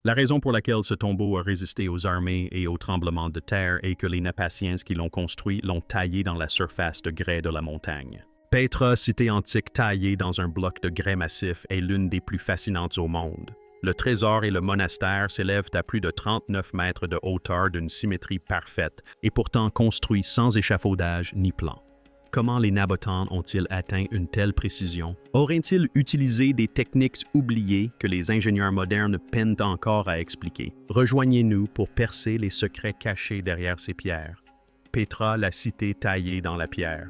La raison pour laquelle ce tombeau a résisté aux armées et aux tremblements de terre est que les Napaciens qui l'ont construit l'ont taillé dans la surface de grès de la montagne. Petra, cité antique taillée dans un bloc de grès massif, est l'une des plus fascinantes au monde. Le trésor et le monastère s'élèvent à plus de 39 mètres de hauteur d'une symétrie parfaite et pourtant construits sans échafaudage ni plan. Comment les Nabotans ont-ils atteint une telle précision? Auraient-ils utilisé des techniques oubliées que les ingénieurs modernes peinent encore à expliquer? Rejoignez-nous pour percer les secrets cachés derrière ces pierres. Petra, la cité taillée dans la pierre.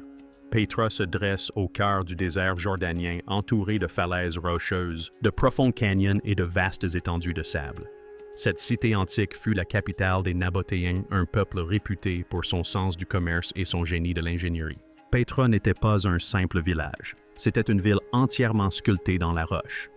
Petra se dresse au cœur du désert jordanien, entouré de falaises rocheuses, de profonds canyons et de vastes étendues de sable. Cette cité antique fut la capitale des Nabatéens, un peuple réputé pour son sens du commerce et son génie de l'ingénierie. Petra n'était pas un simple village. C'était une ville entièrement sculptée dans la roche.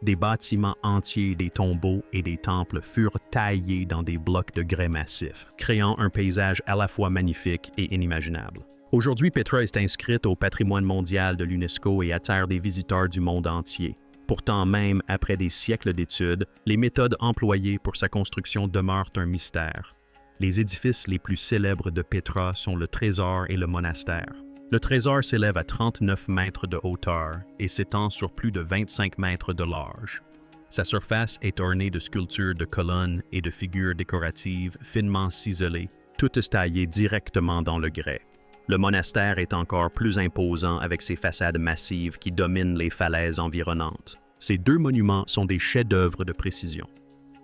Des bâtiments entiers, des tombeaux et des temples furent taillés dans des blocs de grès massif, créant un paysage à la fois magnifique et inimaginable. Aujourd'hui, Petra est inscrite au patrimoine mondial de l'UNESCO et attire des visiteurs du monde entier. Pourtant, même après des siècles d'études, les méthodes employées pour sa construction demeurent un mystère. Les édifices les plus célèbres de Petra sont le trésor et le monastère. Le trésor s'élève à 39 mètres de hauteur et s'étend sur plus de 25 mètres de large. Sa surface est ornée de sculptures de colonnes et de figures décoratives finement ciselées, toutes taillées directement dans le grès. Le monastère est encore plus imposant avec ses façades massives qui dominent les falaises environnantes. Ces deux monuments sont des chefs-d'œuvre de précision.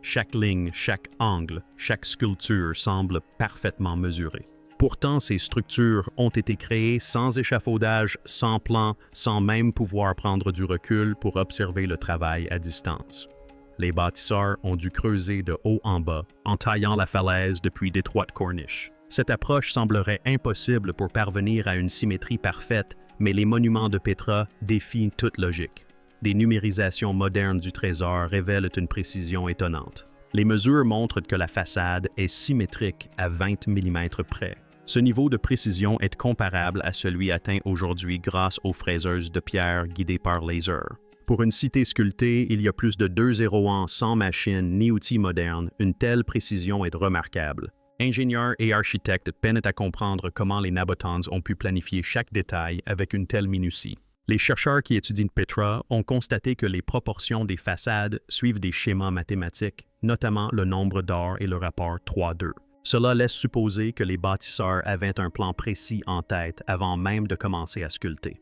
Chaque ligne, chaque angle, chaque sculpture semble parfaitement mesurée. Pourtant, ces structures ont été créées sans échafaudage, sans plan, sans même pouvoir prendre du recul pour observer le travail à distance. Les bâtisseurs ont dû creuser de haut en bas, en taillant la falaise depuis d'étroites corniches. Cette approche semblerait impossible pour parvenir à une symétrie parfaite, mais les monuments de Petra défient toute logique. Des numérisations modernes du trésor révèlent une précision étonnante. Les mesures montrent que la façade est symétrique à 20 mm près. Ce niveau de précision est comparable à celui atteint aujourd'hui grâce aux fraiseuses de pierre guidées par laser. Pour une cité sculptée, il y a plus de 2 zéros ans sans machine ni outils modernes, une telle précision est remarquable. Ingénieurs et architectes peinent à comprendre comment les Nabotans ont pu planifier chaque détail avec une telle minutie. Les chercheurs qui étudient Petra ont constaté que les proportions des façades suivent des schémas mathématiques, notamment le nombre d'or et le rapport 3:2. Cela laisse supposer que les bâtisseurs avaient un plan précis en tête avant même de commencer à sculpter.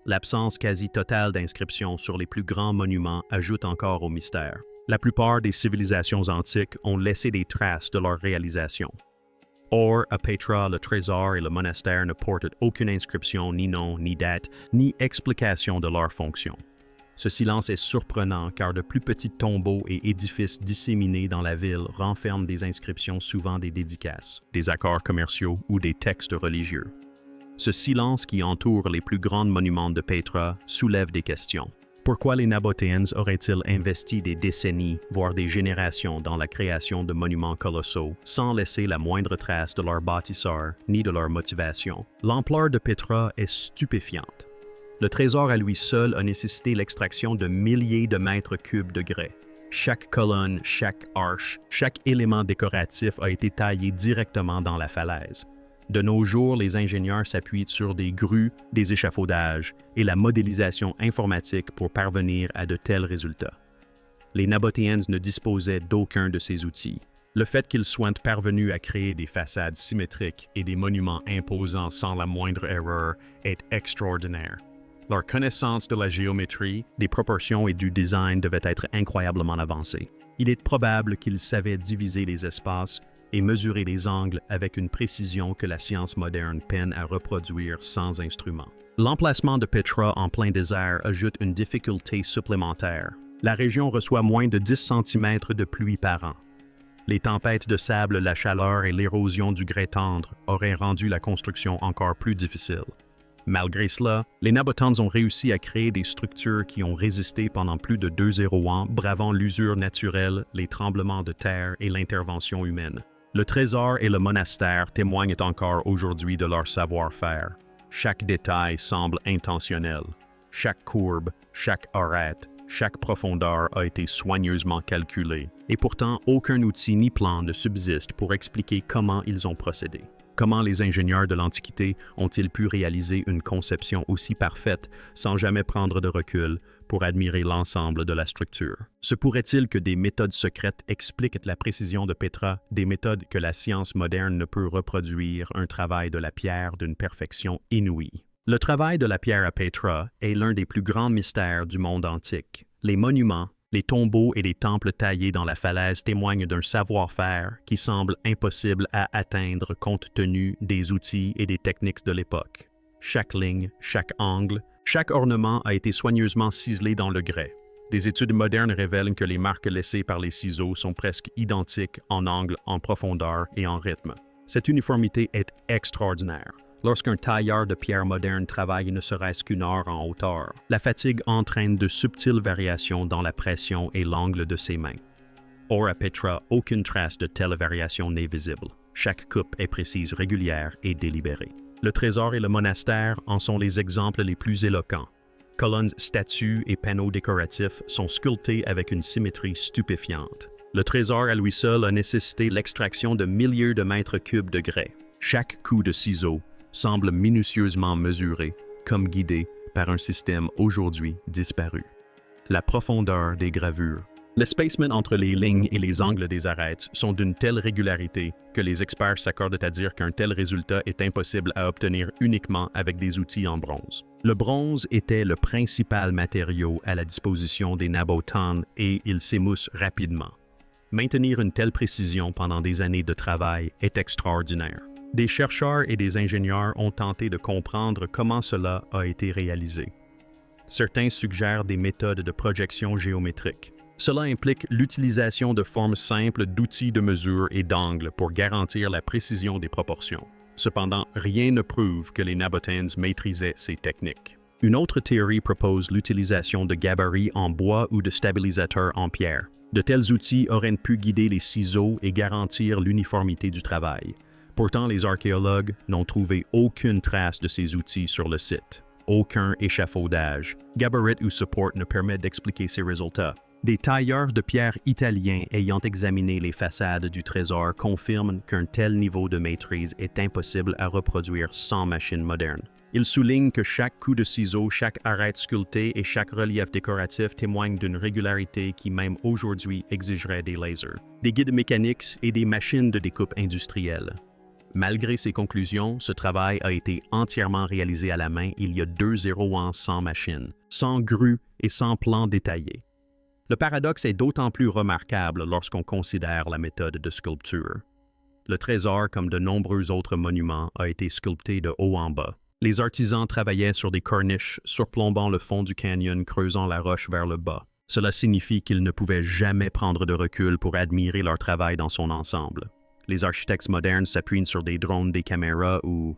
L'absence quasi totale d'inscriptions sur les plus grands monuments ajoute encore au mystère. La plupart des civilisations antiques ont laissé des traces de leur réalisation. Or, à Petra, le trésor et le monastère ne portent aucune inscription, ni nom, ni date, ni explication de leur fonction. Ce silence est surprenant car de plus petits tombeaux et édifices disséminés dans la ville renferment des inscriptions souvent des dédicaces, des accords commerciaux ou des textes religieux. Ce silence qui entoure les plus grands monuments de Petra soulève des questions. Pourquoi les Nabatéens auraient-ils investi des décennies, voire des générations dans la création de monuments colossaux, sans laisser la moindre trace de leurs bâtisseurs ni de leur motivation? L'ampleur de Petra est stupéfiante. Le trésor à lui seul a nécessité l'extraction de milliers de mètres cubes de grès. Chaque colonne, chaque arche, chaque élément décoratif a été taillé directement dans la falaise. De nos jours, les ingénieurs s'appuient sur des grues, des échafaudages et la modélisation informatique pour parvenir à de tels résultats. Les Nabatéens ne disposaient d'aucun de ces outils. Le fait qu'ils soient parvenus à créer des façades symétriques et des monuments imposants sans la moindre erreur est extraordinaire. Leur connaissance de la géométrie, des proportions et du design devait être incroyablement avancée. Il est probable qu'ils savaient diviser les espaces et mesurer les angles avec une précision que la science moderne peine à reproduire sans instrument. L'emplacement de Petra en plein désert ajoute une difficulté supplémentaire. La région reçoit moins de 10 cm de pluie par an. Les tempêtes de sable, la chaleur et l'érosion du grès tendre auraient rendu la construction encore plus difficile. Malgré cela, les Nabotans ont réussi à créer des structures qui ont résisté pendant plus de 2 zéros ans, bravant l'usure naturelle, les tremblements de terre et l'intervention humaine. Le trésor et le monastère témoignent encore aujourd'hui de leur savoir-faire. Chaque détail semble intentionnel. Chaque courbe, chaque arête, Chaque profondeur a été soigneusement calculée, et pourtant aucun outil ni plan ne subsiste pour expliquer comment ils ont procédé. Comment les ingénieurs de l'Antiquité ont-ils pu réaliser une conception aussi parfaite sans jamais prendre de recul pour admirer l'ensemble de la structure? Se pourrait-il que des méthodes secrètes expliquent la précision de Petra, des méthodes que la science moderne ne peut reproduire, un travail de la pierre d'une perfection inouïe? Le travail de la pierre à Petra est l'un des plus grands mystères du monde antique. Les monuments, les tombeaux et les temples taillés dans la falaise témoignent d'un savoir-faire qui semble impossible à atteindre compte tenu des outils et des techniques de l'époque. Chaque ligne, chaque angle, chaque ornement a été soigneusement ciselé dans le grès. Des études modernes révèlent que les marques laissées par les ciseaux sont presque identiques en angle, en profondeur et en rythme. Cette uniformité est extraordinaire. Lorsqu'un tailleur de pierre moderne travaille ne serait-ce qu'une heure en hauteur, la fatigue entraîne de subtiles variations dans la pression et l'angle de ses mains. Or, à Petra, aucune trace de telle variation n'est visible. Chaque coupe est précise, régulière et délibérée. Le trésor et le monastère en sont les exemples les plus éloquents. Colonnes, statues et panneaux décoratifs sont sculptés avec une symétrie stupéfiante. Le trésor à lui seul a nécessité l'extraction de milliers de mètres cubes de grès. Chaque coup de ciseau semble minutieusement mesuré, comme guidé par un système aujourd'hui disparu. La profondeur des gravures. L'espacement entre les lignes et les angles des arêtes sont d'une telle régularité que les experts s'accordent à dire qu'un tel résultat est impossible à obtenir uniquement avec des outils en bronze. Le bronze était le principal matériau à la disposition des Nabautanes et il s'émousse rapidement. Maintenir une telle précision pendant des années de travail est extraordinaire. Des chercheurs et des ingénieurs ont tenté de comprendre comment cela a été réalisé. Certains suggèrent des méthodes de projection géométrique. Cela implique l'utilisation de formes simples d'outils de mesure et d'angle pour garantir la précision des proportions. Cependant, rien ne prouve que les Nabatéens maîtrisaient ces techniques. Une autre théorie propose l'utilisation de gabarits en bois ou de stabilisateurs en pierre. De tels outils auraient pu guider les ciseaux et garantir l'uniformité du travail. Pourtant, les archéologues n'ont trouvé aucune trace de ces outils sur le site. Aucun échafaudage, gabarit ou support ne permet d'expliquer ces résultats. Des tailleurs de pierre italiens ayant examiné les façades du trésor confirment qu'un tel niveau de maîtrise est impossible à reproduire sans machine moderne. Ils soulignent que chaque coup de ciseau, chaque arête sculptée et chaque relief décoratif témoignent d'une régularité qui même aujourd'hui exigerait des lasers, des guides mécaniques et des machines de découpe industrielles. Malgré ces conclusions, ce travail a été entièrement réalisé à la main il y a 2 ans sans machine, sans grue et sans plan détaillé. Le paradoxe est d'autant plus remarquable lorsqu'on considère la méthode de sculpture. Le trésor, comme de nombreux autres monuments, a été sculpté de haut en bas. Les artisans travaillaient sur des corniches surplombant le fond du canyon, creusant la roche vers le bas. Cela signifie qu'ils ne pouvaient jamais prendre de recul pour admirer leur travail dans son ensemble. Les architectes modernes s'appuient sur des drones, des caméras ou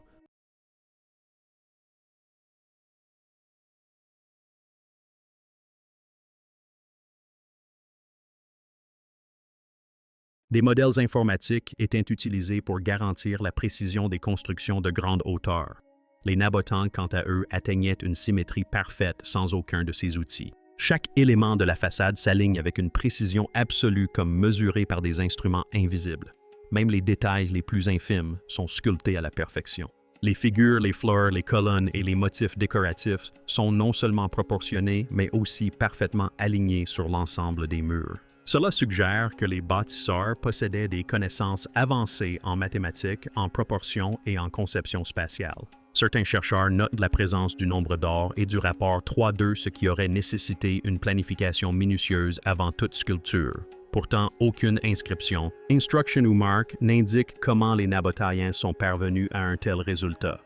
des modèles informatiques étaient utilisés pour garantir la précision des constructions de grande hauteur. Les Nabatéens, quant à eux, atteignaient une symétrie parfaite sans aucun de ces outils. Chaque élément de la façade s'aligne avec une précision absolue comme mesurée par des instruments invisibles. Même les détails les plus infimes sont sculptés à la perfection. Les figures, les fleurs, les colonnes et les motifs décoratifs sont non seulement proportionnés, mais aussi parfaitement alignés sur l'ensemble des murs. Cela suggère que les bâtisseurs possédaient des connaissances avancées en mathématiques, en proportion et en conception spatiale. Certains chercheurs notent la présence du nombre d'or et du rapport 3:2, ce qui aurait nécessité une planification minutieuse avant toute sculpture. Pourtant, aucune inscription, instruction ou marque n'indique comment les Nabatéens sont parvenus à un tel résultat.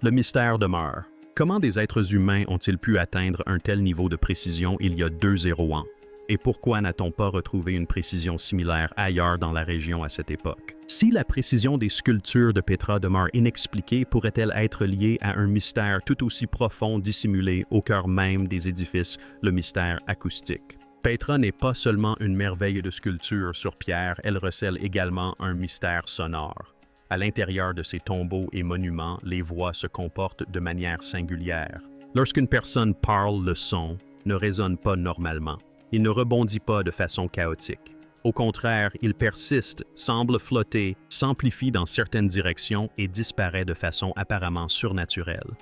Le mystère demeure. Comment des êtres humains ont-ils pu atteindre un tel niveau de précision il y a 2 ans? Et pourquoi n'a-t-on pas retrouvé une précision similaire ailleurs dans la région à cette époque? Si la précision des sculptures de Petra demeure inexpliquée, pourrait-elle être liée à un mystère tout aussi profond dissimulé au cœur même des édifices, le mystère acoustique? Petra n'est pas seulement une merveille de sculpture sur pierre, elle recèle également un mystère sonore. À l'intérieur de ces tombeaux et monuments, les voix se comportent de manière singulière. Lorsqu'une personne parle, le son, ne résonne pas normalement. Il ne rebondit pas de façon chaotique. Au contraire, il persiste, semble flotter, s'amplifie dans certaines directions et disparaît de façon apparemment surnaturelle.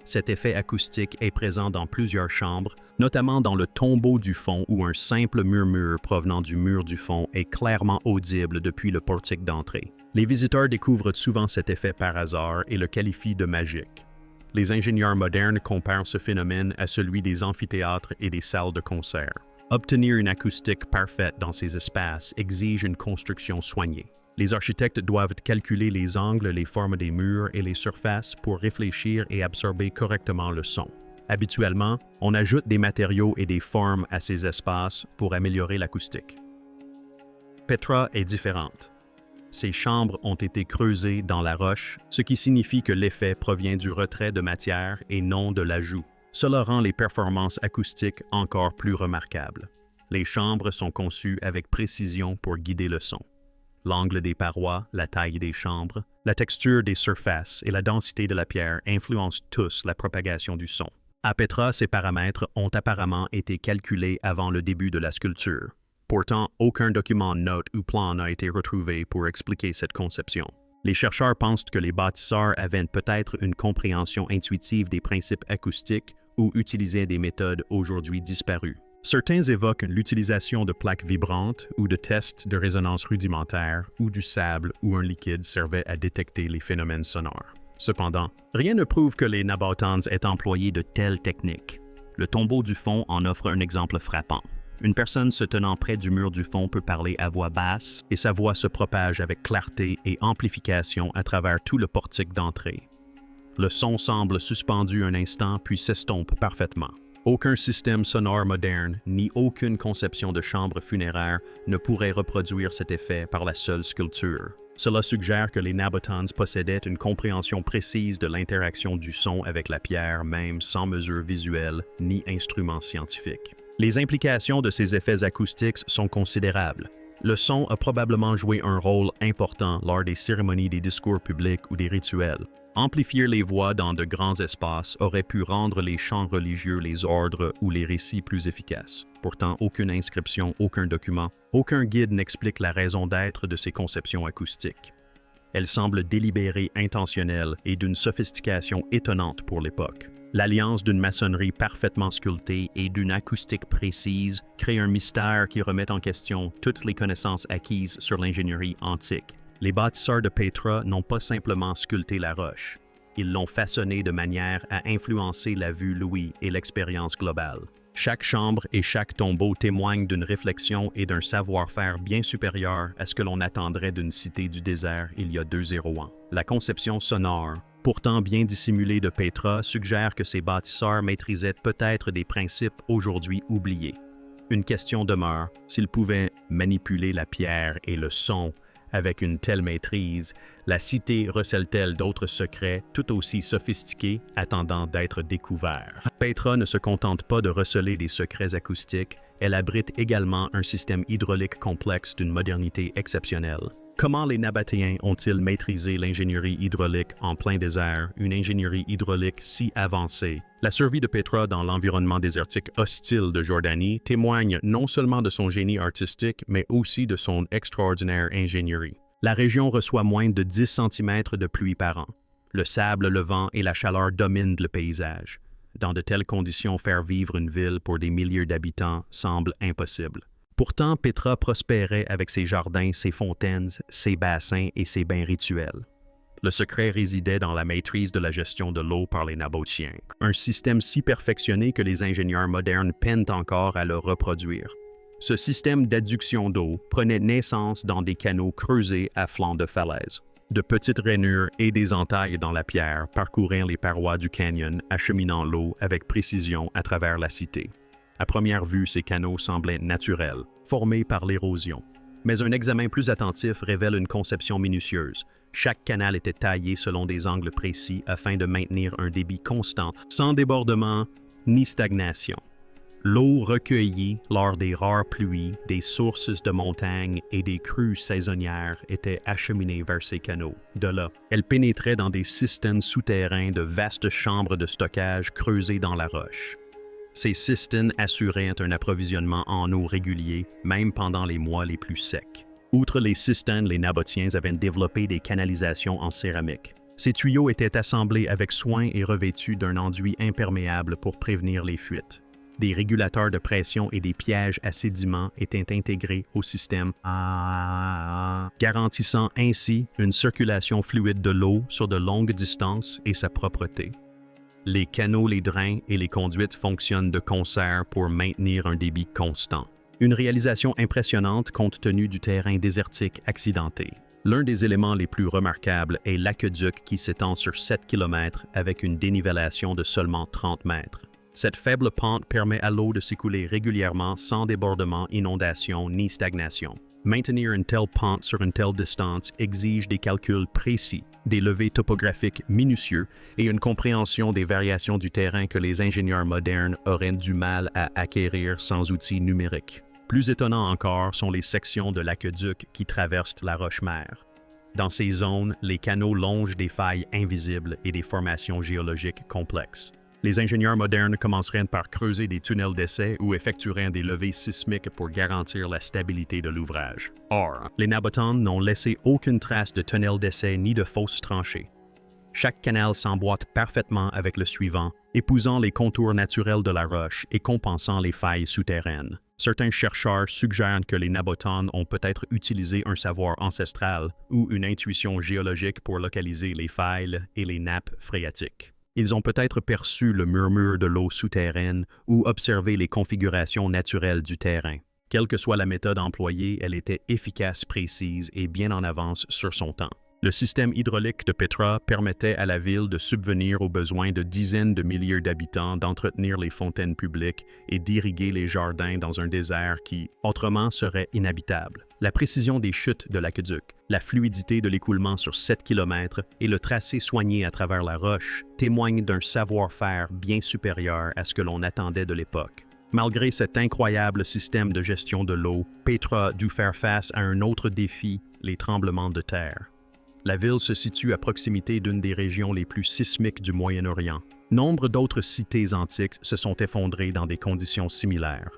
Cet effet acoustique est présent dans plusieurs chambres, notamment dans le tombeau du fond où un simple murmure provenant du mur du fond est clairement audible depuis le portique d'entrée. Les visiteurs découvrent souvent cet effet par hasard et le qualifient de magique. Les ingénieurs modernes comparent ce phénomène à celui des amphithéâtres et des salles de concert. Obtenir une acoustique parfaite dans ces espaces exige une construction soignée. Les architectes doivent calculer les angles, les formes des murs et les surfaces pour réfléchir et absorber correctement le son. Habituellement, on ajoute des matériaux et des formes à ces espaces pour améliorer l'acoustique. Petra est différente. Ces chambres ont été creusées dans la roche, ce qui signifie que l'effet provient du retrait de matière et non de l'ajout. Cela rend les performances acoustiques encore plus remarquables. Les chambres sont conçues avec précision pour guider le son. L'angle des parois, la taille des chambres, la texture des surfaces et la densité de la pierre influencent tous la propagation du son. À Petra, ces paramètres ont apparemment été calculés avant le début de la sculpture. Pourtant, aucun document, note ou plan n'a été retrouvé pour expliquer cette conception. Les chercheurs pensent que les bâtisseurs avaient peut-être une compréhension intuitive des principes acoustiques ou utilisaient des méthodes aujourd'hui disparues. Certains évoquent l'utilisation de plaques vibrantes ou de tests de résonance rudimentaires ou du sable ou un liquide servait à détecter les phénomènes sonores. Cependant, rien ne prouve que les Nabateans aient employé de telles techniques. Le tombeau du fond en offre un exemple frappant. Une personne se tenant près du mur du fond peut parler à voix basse et sa voix se propage avec clarté et amplification à travers tout le portique d'entrée. Le son semble suspendu un instant puis s'estompe parfaitement. Aucun système sonore moderne, ni aucune conception de chambre funéraire ne pourrait reproduire cet effet par la seule sculpture. Cela suggère que les Nabateans possédaient une compréhension précise de l'interaction du son avec la pierre, même sans mesure visuelle ni instrument scientifique. Les implications de ces effets acoustiques sont considérables. Le son a probablement joué un rôle important lors des cérémonies des discours publics ou des rituels. Amplifier les voix dans de grands espaces aurait pu rendre les chants religieux, les ordres ou les récits plus efficaces. Pourtant, aucune inscription, aucun document, aucun guide n'explique la raison d'être de ces conceptions acoustiques. Elles semblent délibérées, intentionnelles et d'une sophistication étonnante pour l'époque. L'alliance d'une maçonnerie parfaitement sculptée et d'une acoustique précise crée un mystère qui remet en question toutes les connaissances acquises sur l'ingénierie antique. Les bâtisseurs de Petra n'ont pas simplement sculpté la roche. Ils l'ont façonnée de manière à influencer la vue l'ouïe et l'expérience globale. Chaque chambre et chaque tombeau témoignent d'une réflexion et d'un savoir-faire bien supérieur à ce que l'on attendrait d'une cité du désert il y a 200 ans. La conception sonore, pourtant bien dissimulée de Petra, suggère que ces bâtisseurs maîtrisaient peut-être des principes aujourd'hui oubliés. Une question demeure, s'ils pouvaient manipuler la pierre et le son avec une telle maîtrise, la cité recèle-t-elle d'autres secrets tout aussi sophistiqués attendant d'être découverts? Petra ne se contente pas de receler des secrets acoustiques, elle abrite également un système hydraulique complexe d'une modernité exceptionnelle. Comment les Nabatéens ont-ils maîtrisé l'ingénierie hydraulique en plein désert, une ingénierie hydraulique si avancée? La survie de Petra dans l'environnement désertique hostile de Jordanie témoigne non seulement de son génie artistique, mais aussi de son extraordinaire ingénierie. La région reçoit moins de 10 cm de pluie par an. Le sable, le vent et la chaleur dominent le paysage. Dans de telles conditions, faire vivre une ville pour des milliers d'habitants semble impossible. Pourtant, Petra prospérait avec ses jardins, ses fontaines, ses bassins et ses bains rituels. Le secret résidait dans la maîtrise de la gestion de l'eau par les Nabatéens, un système si perfectionné que les ingénieurs modernes peinent encore à le reproduire. Ce système d'adduction d'eau prenait naissance dans des canaux creusés à flanc de falaise. De petites rainures et des entailles dans la pierre parcouraient les parois du canyon, acheminant l'eau avec précision à travers la cité. À première vue, ces canaux semblaient naturels, formés par l'érosion. Mais un examen plus attentif révèle une conception minutieuse. Chaque canal était taillé selon des angles précis afin de maintenir un débit constant, sans débordement ni stagnation. L'eau recueillie lors des rares pluies, des sources de montagne et des crues saisonnières était acheminée vers ces canaux. De là, elle pénétrait dans des systèmes souterrains de vastes chambres de stockage creusées dans la roche. Ces cystines assuraient un approvisionnement en eau régulier, même pendant les mois les plus secs. Outre les cystines, les Nabatéens avaient développé des canalisations en céramique. Ces tuyaux étaient assemblés avec soin et revêtus d'un enduit imperméable pour prévenir les fuites. Des régulateurs de pression et des pièges à sédiments étaient intégrés au système, garantissant ainsi une circulation fluide de l'eau sur de longues distances et sa propreté. Les canaux, les drains et les conduites fonctionnent de concert pour maintenir un débit constant. Une réalisation impressionnante compte tenu du terrain désertique accidenté. L'un des éléments les plus remarquables est l'aqueduc qui s'étend sur 7 km avec une dénivellation de seulement 30 mètres. Cette faible pente permet à l'eau de s'écouler régulièrement sans débordement, inondation ni stagnation. Maintenir une telle pente sur une telle distance exige des calculs précis, des levés topographiques minutieux et une compréhension des variations du terrain que les ingénieurs modernes auraient du mal à acquérir sans outils numériques. Plus étonnant encore sont les sections de l'aqueduc qui traversent la roche-mère. Dans ces zones, les canaux longent des failles invisibles et des formations géologiques complexes. Les ingénieurs modernes commenceraient par creuser des tunnels d'essai ou effectueraient des levées sismiques pour garantir la stabilité de l'ouvrage. Or, les Nabatéens n'ont laissé aucune trace de tunnel d'essai ni de fosses tranchées. Chaque canal s'emboîte parfaitement avec le suivant, épousant les contours naturels de la roche et compensant les failles souterraines. Certains chercheurs suggèrent que les Nabatéens ont peut-être utilisé un savoir ancestral ou une intuition géologique pour localiser les failles et les nappes phréatiques. Ils ont peut-être perçu le murmure de l'eau souterraine ou observé les configurations naturelles du terrain. Quelle que soit la méthode employée, elle était efficace, précise et bien en avance sur son temps. Le système hydraulique de Petra permettait à la ville de subvenir aux besoins de dizaines de milliers d'habitants, d'entretenir les fontaines publiques et d'irriguer les jardins dans un désert qui, autrement, serait inhabitable. La précision des chutes de l'aqueduc, la fluidité de l'écoulement sur 7 km et le tracé soigné à travers la roche témoignent d'un savoir-faire bien supérieur à ce que l'on attendait de l'époque. Malgré cet incroyable système de gestion de l'eau, Petra a dû faire face à un autre défi, les tremblements de terre. La ville se situe à proximité d'une des régions les plus sismiques du Moyen-Orient. Nombre d'autres cités antiques se sont effondrées dans des conditions similaires.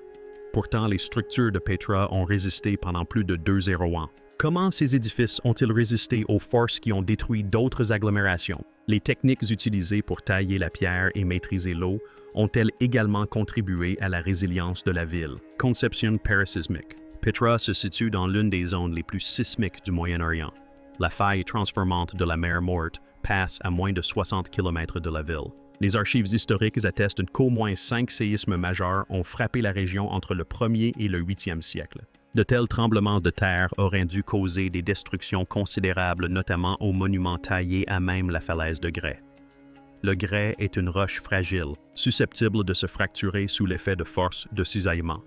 Pourtant, les structures de Petra ont résisté pendant plus de 200 ans. Comment ces édifices ont-ils résisté aux forces qui ont détruit d'autres agglomérations? Les techniques utilisées pour tailler la pierre et maîtriser l'eau ont-elles également contribué à la résilience de la ville? Conception parasismique. Petra se situe dans l'une des zones les plus sismiques du Moyen-Orient. La faille transformante de la mer Morte passe à moins de 60 km de la ville. Les archives historiques attestent qu'au moins 5 séismes majeurs ont frappé la région entre le 1er et le 8e siècle. De tels tremblements de terre auraient dû causer des destructions considérables, notamment aux monuments taillés à même la falaise de grès. Le grès est une roche fragile, susceptible de se fracturer sous l'effet de force de cisaillement.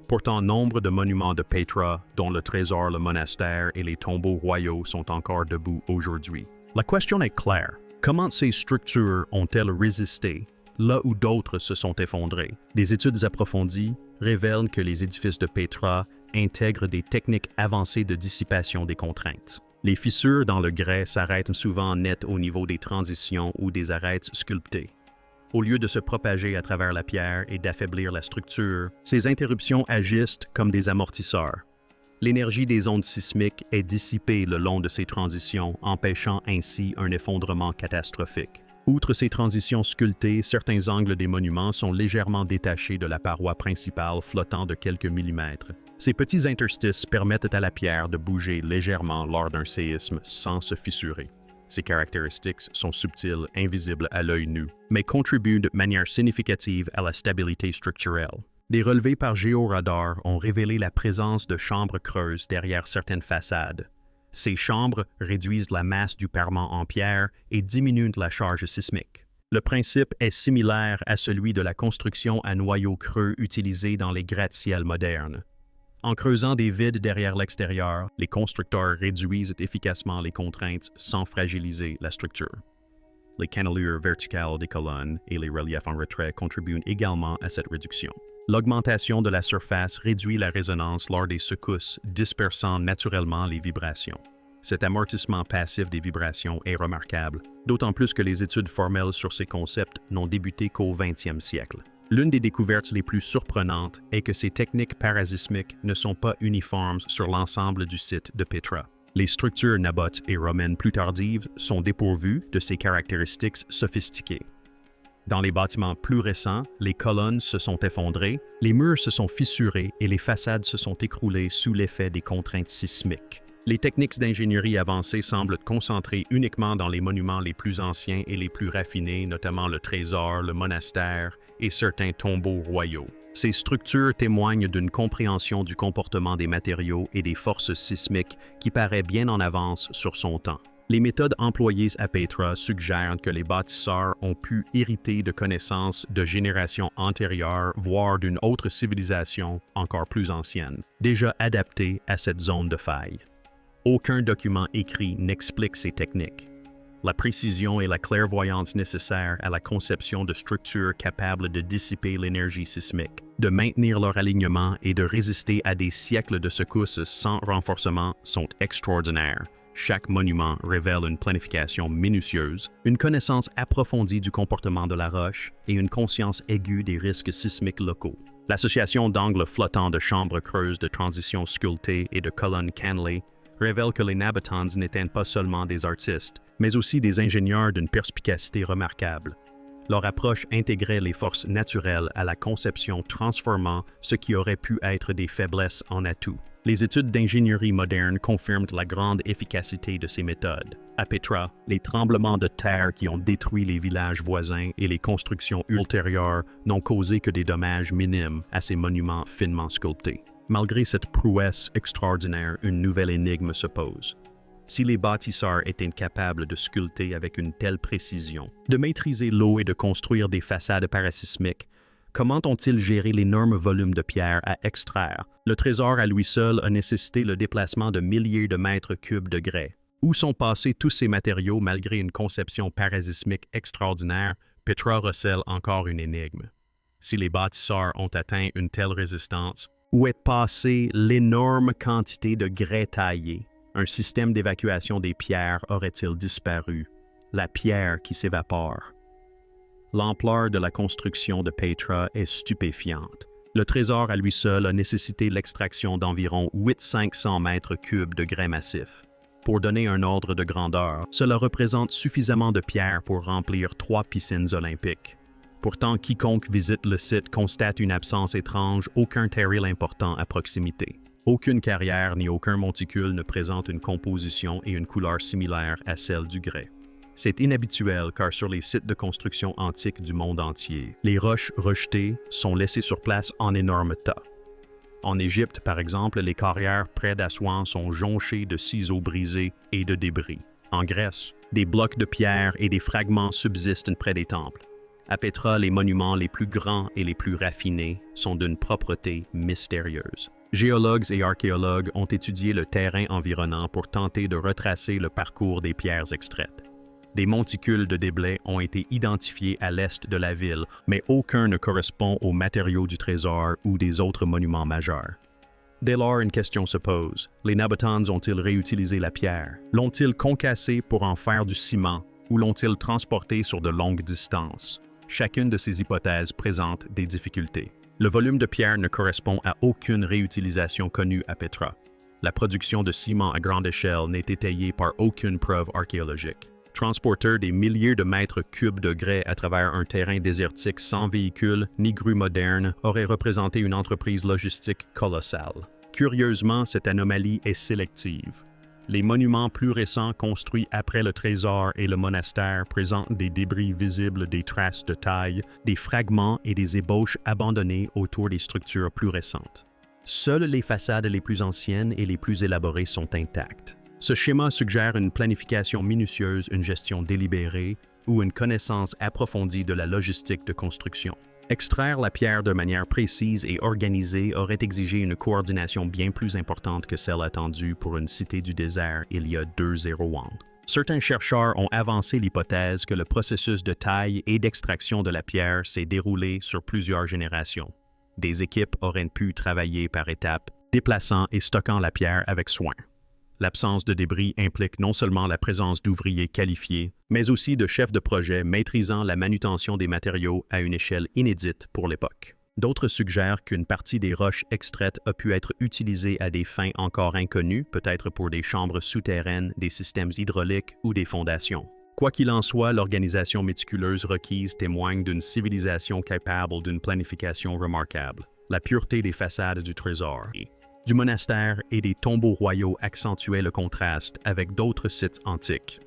Pourtant, nombre de monuments de Petra, dont le trésor, le monastère et les tombeaux royaux sont encore debout aujourd'hui. La question est claire. Comment ces structures ont-elles résisté là où d'autres se sont effondrées? Des études approfondies révèlent que les édifices de Petra intègrent des techniques avancées de dissipation des contraintes. Les fissures dans le grès s'arrêtent souvent net au niveau des transitions ou des arêtes sculptées. Au lieu de se propager à travers la pierre et d'affaiblir la structure, ces interruptions agissent comme des amortisseurs. L'énergie des ondes sismiques est dissipée le long de ces transitions, empêchant ainsi un effondrement catastrophique. Outre ces transitions sculptées, certains angles des monuments sont légèrement détachés de la paroi principale flottant de quelques millimètres. Ces petits interstices permettent à la pierre de bouger légèrement lors d'un séisme sans se fissurer. Ces caractéristiques sont subtiles, invisibles à l'œil nu, mais contribuent de manière significative à la stabilité structurelle. Des relevés par géoradar ont révélé la présence de chambres creuses derrière certaines façades. Ces chambres réduisent la masse du parement en pierre et diminuent la charge sismique. Le principe est similaire à celui de la construction à noyaux creux utilisée dans les gratte-ciels modernes. En creusant des vides derrière l'extérieur, les constructeurs réduisent efficacement les contraintes sans fragiliser la structure. Les cannelures verticales des colonnes et les reliefs en retrait contribuent également à cette réduction. L'augmentation de la surface réduit la résonance lors des secousses, dispersant naturellement les vibrations. Cet amortissement passif des vibrations est remarquable, d'autant plus que les études formelles sur ces concepts n'ont débuté qu'au 20e siècle. L'une des découvertes les plus surprenantes est que ces techniques parasismiques ne sont pas uniformes sur l'ensemble du site de Petra. Les structures nabotes et romaines plus tardives sont dépourvues de ces caractéristiques sophistiquées. Dans les bâtiments plus récents, les colonnes se sont effondrées, les murs se sont fissurés et les façades se sont écroulées sous l'effet des contraintes sismiques. Les techniques d'ingénierie avancées semblent concentrées uniquement dans les monuments les plus anciens et les plus raffinés, notamment le trésor, le monastère et certains tombeaux royaux. Ces structures témoignent d'une compréhension du comportement des matériaux et des forces sismiques qui paraît bien en avance sur son temps. Les méthodes employées à Petra suggèrent que les bâtisseurs ont pu hériter de connaissances de générations antérieures, voire d'une autre civilisation encore plus ancienne, déjà adaptée à cette zone de faille. Aucun document écrit n'explique ces techniques. La précision et la clairvoyance nécessaires à la conception de structures capables de dissiper l'énergie sismique, de maintenir leur alignement et de résister à des siècles de secousses sans renforcement sont extraordinaires. Chaque monument révèle une planification minutieuse, une connaissance approfondie du comportement de la roche et une conscience aiguë des risques sismiques locaux. L'association d'angles flottants de chambres creuses de transition sculptées et de colonnes cannelées révèle que les Nabatons n'étaient pas seulement des artistes, mais aussi des ingénieurs d'une perspicacité remarquable. Leur approche intégrait les forces naturelles à la conception, transformant ce qui aurait pu être des faiblesses en atouts. Les études d'ingénierie moderne confirment la grande efficacité de ces méthodes. À Petra, les tremblements de terre qui ont détruit les villages voisins et les constructions ultérieures n'ont causé que des dommages minimes à ces monuments finement sculptés. Malgré cette prouesse extraordinaire, une nouvelle énigme se pose. Si les bâtisseurs étaient capables de sculpter avec une telle précision, de maîtriser l'eau et de construire des façades parasismiques, comment ont-ils géré l'énorme volume de pierre à extraire? Le trésor à lui seul a nécessité le déplacement de milliers de mètres cubes de grès. Où sont passés tous ces matériaux malgré une conception parasismique extraordinaire? Petra recèle encore une énigme. Si les bâtisseurs ont atteint une telle résistance, où est passée l'énorme quantité de grès taillé? Un système d'évacuation des pierres aurait-il disparu? La pierre qui s'évapore. L'ampleur de la construction de Petra est stupéfiante. Le trésor à lui seul a nécessité l'extraction d'environ 800 mètres cubes de grès massif. Pour donner un ordre de grandeur, cela représente suffisamment de pierre pour remplir 3 piscines olympiques. Pourtant, quiconque visite le site constate une absence étrange, aucun terril important à proximité. Aucune carrière ni aucun monticule ne présente une composition et une couleur similaires à celle du grès. C'est inhabituel car sur les sites de construction antiques du monde entier, les roches rejetées sont laissées sur place en énormes tas. En Égypte, par exemple, les carrières près d'Assouan sont jonchées de ciseaux brisés et de débris. En Grèce, des blocs de pierre et des fragments subsistent près des temples. À Petra, les monuments les plus grands et les plus raffinés sont d'une propreté mystérieuse. Géologues et archéologues ont étudié le terrain environnant pour tenter de retracer le parcours des pierres extraites. Des monticules de déblais ont été identifiés à l'est de la ville, mais aucun ne correspond aux matériaux du trésor ou des autres monuments majeurs. Dès lors, une question se pose. Les Nabatons ont-ils réutilisé la pierre? L'ont-ils concassée pour en faire du ciment ou l'ont-ils transportée sur de longues distances? Chacune de ces hypothèses présente des difficultés. Le volume de pierre ne correspond à aucune réutilisation connue à Petra. La production de ciment à grande échelle n'est étayée par aucune preuve archéologique. Transporteur des milliers de mètres cubes de grès à travers un terrain désertique sans véhicule ni grue moderne aurait représenté une entreprise logistique colossale. Curieusement, cette anomalie est sélective. Les monuments plus récents construits après le trésor et le monastère présentent des débris visibles, des traces de taille, des fragments et des ébauches abandonnées autour des structures plus récentes. Seules les façades les plus anciennes et les plus élaborées sont intactes. Ce schéma suggère une planification minutieuse, une gestion délibérée ou une connaissance approfondie de la logistique de construction. Extraire la pierre de manière précise et organisée aurait exigé une coordination bien plus importante que celle attendue pour une cité du désert il y a 2 ans. Certains chercheurs ont avancé l'hypothèse que le processus de taille et d'extraction de la pierre s'est déroulé sur plusieurs générations. Des équipes auraient pu travailler par étapes, déplaçant et stockant la pierre avec soin. L'absence de débris implique non seulement la présence d'ouvriers qualifiés, mais aussi de chefs de projet maîtrisant la manutention des matériaux à une échelle inédite pour l'époque. D'autres suggèrent qu'une partie des roches extraites a pu être utilisée à des fins encore inconnues, peut-être pour des chambres souterraines, des systèmes hydrauliques ou des fondations. Quoi qu'il en soit, l'organisation méticuleuse requise témoigne d'une civilisation capable d'une planification remarquable. La pureté des façades du trésor, du monastère et des tombeaux royaux accentuaient le contraste avec d'autres sites antiques.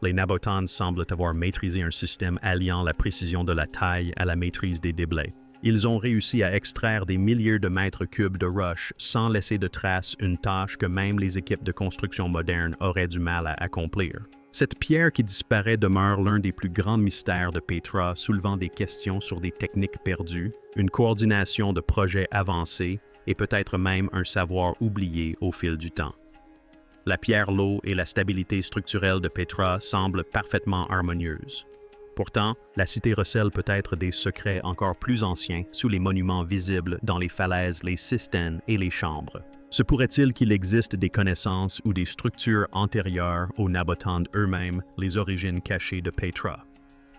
Les Nabothans semblent avoir maîtrisé un système alliant la précision de la taille à la maîtrise des déblais. Ils ont réussi à extraire des milliers de mètres cubes de roches sans laisser de traces, une tâche que même les équipes de construction modernes auraient du mal à accomplir. Cette pierre qui disparaît demeure l'un des plus grands mystères de Petra, soulevant des questions sur des techniques perdues, une coordination de projets avancés et peut-être même un savoir oublié au fil du temps. La pierre, l'eau et la stabilité structurelle de Petra semblent parfaitement harmonieuses. Pourtant, la cité recèle peut-être des secrets encore plus anciens sous les monuments visibles dans les falaises, les cistènes et les chambres. Se pourrait-il qu'il existe des connaissances ou des structures antérieures aux Nabothans eux-mêmes, les origines cachées de Petra?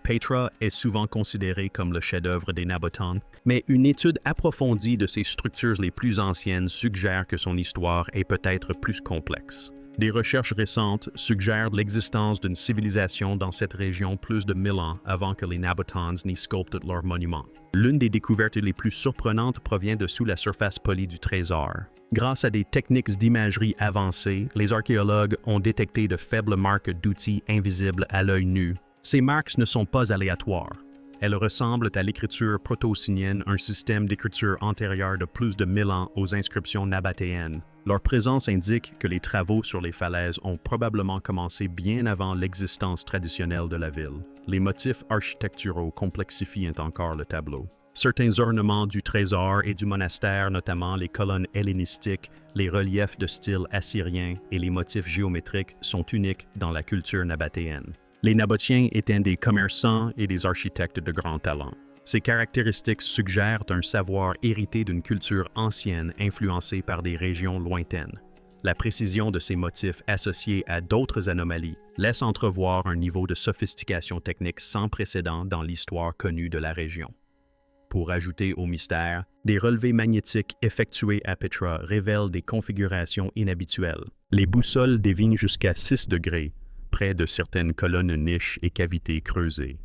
Petra est souvent considérée comme le chef-d'œuvre des Nabothans, mais une étude approfondie de ces structures les plus anciennes suggère que son histoire est peut-être plus complexe. Des recherches récentes suggèrent l'existence d'une civilisation dans cette région plus de 1000 ans avant que les Nabothans n'y sculptent leurs monuments. L'une des découvertes les plus surprenantes provient de sous la surface polie du trésor. Grâce à des techniques d'imagerie avancées, les archéologues ont détecté de faibles marques d'outils invisibles à l'œil nu. Ces marques ne sont pas aléatoires. Elles ressemblent à l'écriture proto-ossinienne, un système d'écriture antérieur de plus de 1000 ans aux inscriptions nabatéennes. Leur présence indique que les travaux sur les falaises ont probablement commencé bien avant l'existence traditionnelle de la ville. Les motifs architecturaux complexifient encore le tableau. Certains ornements du trésor et du monastère, notamment les colonnes hellénistiques, les reliefs de style assyrien et les motifs géométriques, sont uniques dans la culture nabatéenne. Les Nabatéens étaient des commerçants et des architectes de grand talent. Ces caractéristiques suggèrent un savoir hérité d'une culture ancienne influencée par des régions lointaines. La précision de ces motifs associés à d'autres anomalies laisse entrevoir un niveau de sophistication technique sans précédent dans l'histoire connue de la région. Pour ajouter au mystère, des relevés magnétiques effectués à Petra révèlent des configurations inhabituelles. Les boussoles dévignent jusqu'à 6 degrés, près de certaines colonnes niches et cavités creusées.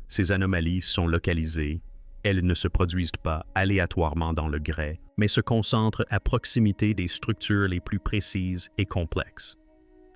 Ces anomalies sont localisées, elles ne se produisent pas aléatoirement dans le grès, mais se concentrent à proximité des structures les plus précises et complexes.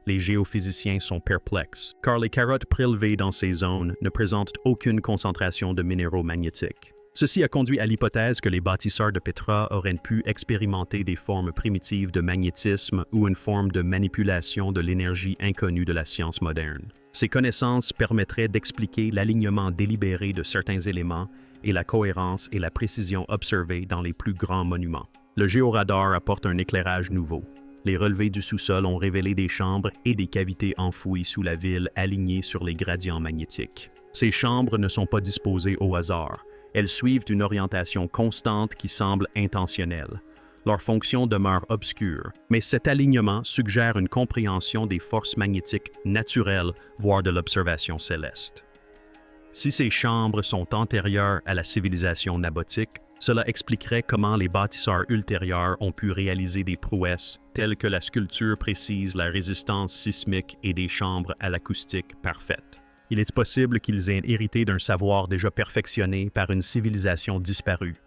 Les géophysiciens sont perplexes, car les carottes prélevées dans ces zones ne présentent aucune concentration de minéraux magnétiques. Ceci a conduit à l'hypothèse que les bâtisseurs de Petra auraient pu expérimenter des formes primitives de magnétisme ou une forme de manipulation de l'énergie inconnue de la science moderne. Ces connaissances permettraient d'expliquer l'alignement délibéré de certains éléments et la cohérence et la précision observées dans les plus grands monuments. Le géoradar apporte un éclairage nouveau. Les relevés du sous-sol ont révélé des chambres et des cavités enfouies sous la ville alignées sur les gradients magnétiques. Ces chambres ne sont pas disposées au hasard. Elles suivent une orientation constante qui semble intentionnelle. Leur fonction demeure obscure, mais cet alignement suggère une compréhension des forces magnétiques naturelles, voire de l'observation céleste. Si ces chambres sont antérieures à la civilisation nabotique, cela expliquerait comment les bâtisseurs ultérieurs ont pu réaliser des prouesses telles que la sculpture précise la résistance sismique et des chambres à l'acoustique parfaite. Il est possible qu'ils aient hérité d'un savoir déjà perfectionné par une civilisation disparue.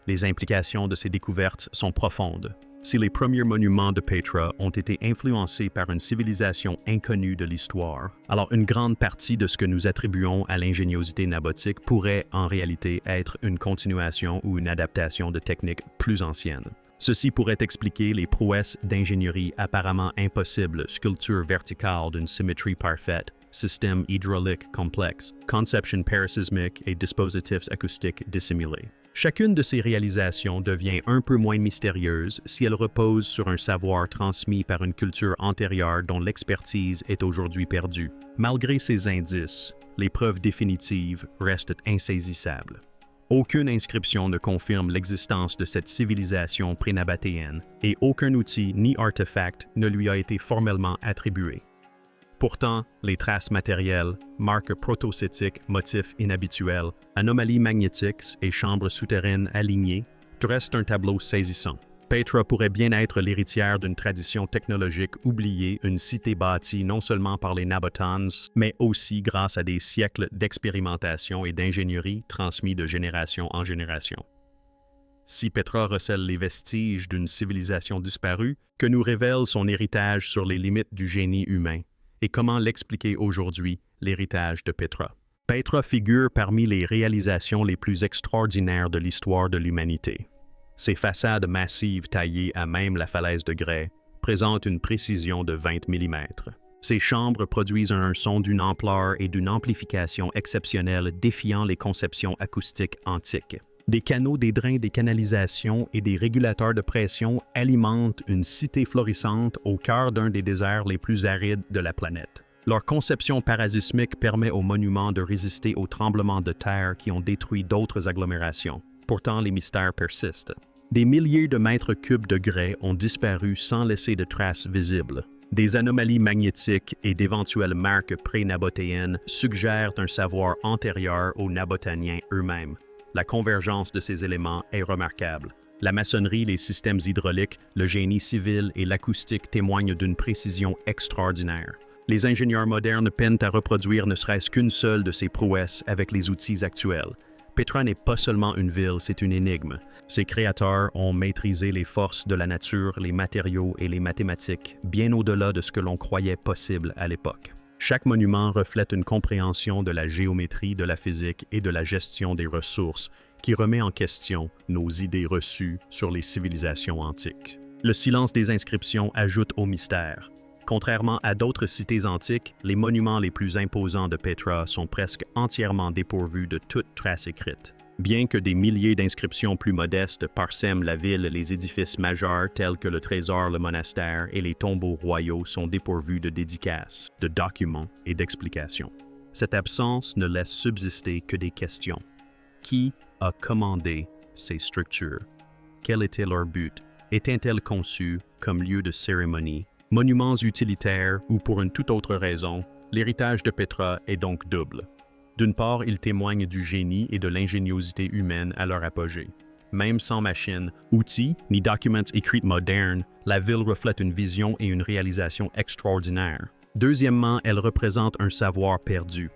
Les implications de ces découvertes sont profondes. Si les premiers monuments de Petra ont été influencés par une civilisation inconnue de l'histoire, alors une grande partie de ce que nous attribuons à l'ingéniosité nabotique pourrait en réalité être une continuation ou une adaptation de techniques plus anciennes. Ceci pourrait expliquer les prouesses d'ingénierie apparemment impossibles, sculptures verticales d'une symétrie parfaite, systèmes hydrauliques complexes, conception parasismique et dispositifs acoustiques dissimulés. Chacune de ces réalisations devient un peu moins mystérieuse si elle repose sur un savoir transmis par une culture antérieure dont l'expertise est aujourd'hui perdue. Malgré ces indices, les preuves définitives restent insaisissables. Aucune inscription ne confirme l'existence de cette civilisation pré-nabatéenne et aucun outil ni artefact ne lui a été formellement attribué. Pourtant, les traces matérielles, marques protocétiques, motifs inhabituels, anomalies magnétiques et chambres souterraines alignées dressent un tableau saisissant. Petra pourrait bien être l'héritière d'une tradition technologique oubliée, une cité bâtie non seulement par les Nabotans, mais aussi grâce à des siècles d'expérimentation et d'ingénierie transmis de génération en génération. Si Petra recèle les vestiges d'une civilisation disparue, que nous révèle son héritage sur les limites du génie humain, et comment l'expliquer aujourd'hui, l'héritage de Petra. Petra figure parmi les réalisations les plus extraordinaires de l'histoire de l'humanité. Ses façades massives taillées à même la falaise de grès présentent une précision de 20 mm. Ces chambres produisent un son d'une ampleur et d'une amplification exceptionnelle défiant les conceptions acoustiques antiques. Des canaux, des drains, des canalisations et des régulateurs de pression alimentent une cité florissante au cœur d'un des déserts les plus arides de la planète. Leur conception parasismique permet aux monuments de résister aux tremblements de terre qui ont détruit d'autres agglomérations. Pourtant, les mystères persistent. Des milliers de mètres cubes de grès ont disparu sans laisser de traces visibles. Des anomalies magnétiques et d'éventuelles marques pré-nabotéennes suggèrent un savoir antérieur aux Nabotaniens eux-mêmes. La convergence de ces éléments est remarquable. La maçonnerie, les systèmes hydrauliques, le génie civil et l'acoustique témoignent d'une précision extraordinaire. Les ingénieurs modernes peinent à reproduire ne serait-ce qu'une seule de ces prouesses avec les outils actuels. Petra n'est pas seulement une ville, c'est une énigme. Ses créateurs ont maîtrisé les forces de la nature, les matériaux et les mathématiques, bien au-delà de ce que l'on croyait possible à l'époque. Chaque monument reflète une compréhension de la géométrie, de la physique et de la gestion des ressources qui remet en question nos idées reçues sur les civilisations antiques. Le silence des inscriptions ajoute au mystère. Contrairement à d'autres cités antiques, les monuments les plus imposants de Petra sont presque entièrement dépourvus de toute trace écrite. Bien que des milliers d'inscriptions plus modestes parsèment la ville, les édifices majeurs tels que le trésor, le monastère et les tombeaux royaux sont dépourvus de dédicaces, de documents et d'explications. Cette absence ne laisse subsister que des questions. Qui a commandé ces structures? Quel était leur but? Étaient-elles conçues comme lieu de cérémonie? Monuments utilitaires ou pour une toute autre raison, l'héritage de Petra est donc double. D'une part, il témoigne du génie et de l'ingéniosité humaine à leur apogée. Même sans machines, outils, ni documents écrits modernes, la ville reflète une vision et une réalisation extraordinaires. Deuxièmement, elle représente un savoir perdu.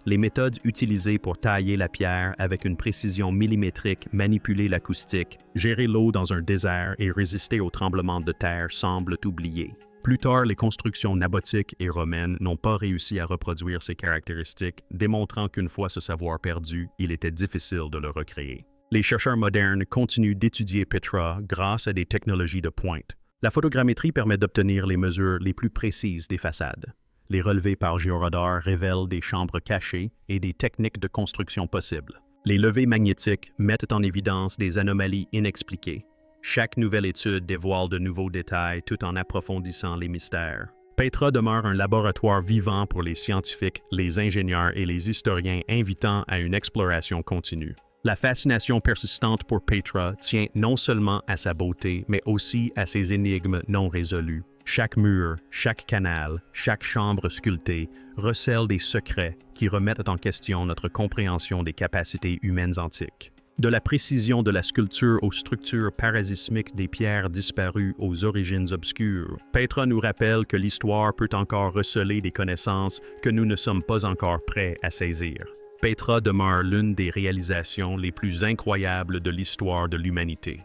Les méthodes utilisées pour tailler la pierre avec une précision millimétrique, manipuler l'acoustique, gérer l'eau dans un désert et résister aux tremblements de terre semblent oubliées. Plus tard, les constructions nabotiques et romaines n'ont pas réussi à reproduire ces caractéristiques, démontrant qu'une fois ce savoir perdu, il était difficile de le recréer. Les chercheurs modernes continuent d'étudier Petra grâce à des technologies de pointe. La photogrammétrie permet d'obtenir les mesures les plus précises des façades. Les relevés par géoradar révèlent des chambres cachées et des techniques de construction possibles. Les levées magnétiques mettent en évidence des anomalies inexpliquées. Chaque nouvelle étude dévoile de nouveaux détails tout en approfondissant les mystères. Petra demeure un laboratoire vivant pour les scientifiques, les ingénieurs et les historiens, invitant à une exploration continue. La fascination persistante pour Petra tient non seulement à sa beauté, mais aussi à ses énigmes non résolues. Chaque mur, chaque canal, chaque chambre sculptée recèle des secrets qui remettent en question notre compréhension des capacités humaines antiques. De la précision de la sculpture aux structures parasismiques des pierres disparues aux origines obscures, Petra nous rappelle que l'histoire peut encore receler des connaissances que nous ne sommes pas encore prêts à saisir. Petra demeure l'une des réalisations les plus incroyables de l'histoire de l'humanité.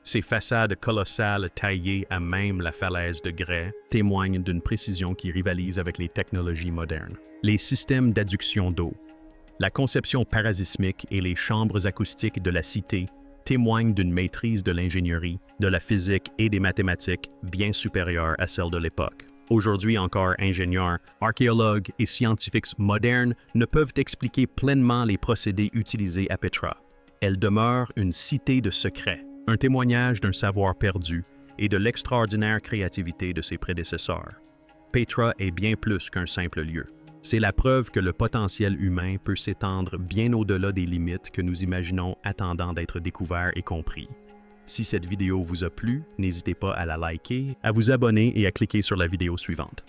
Ses façades colossales taillées à même la falaise de grès témoignent d'une précision qui rivalise avec les technologies modernes. Les systèmes d'adduction d'eau, la conception parasismique et les chambres acoustiques de la cité témoignent d'une maîtrise de l'ingénierie, de la physique et des mathématiques bien supérieure à celle de l'époque. Aujourd'hui encore, ingénieurs, archéologues et scientifiques modernes ne peuvent expliquer pleinement les procédés utilisés à Petra. Elle demeure une cité de secrets, un témoignage d'un savoir perdu et de l'extraordinaire créativité de ses prédécesseurs. Petra est bien plus qu'un simple lieu. C'est la preuve que le potentiel humain peut s'étendre bien au-delà des limites que nous imaginons attendant d'être découverts et compris. Si cette vidéo vous a plu, n'hésitez pas à la liker, à vous abonner et à cliquer sur la vidéo suivante.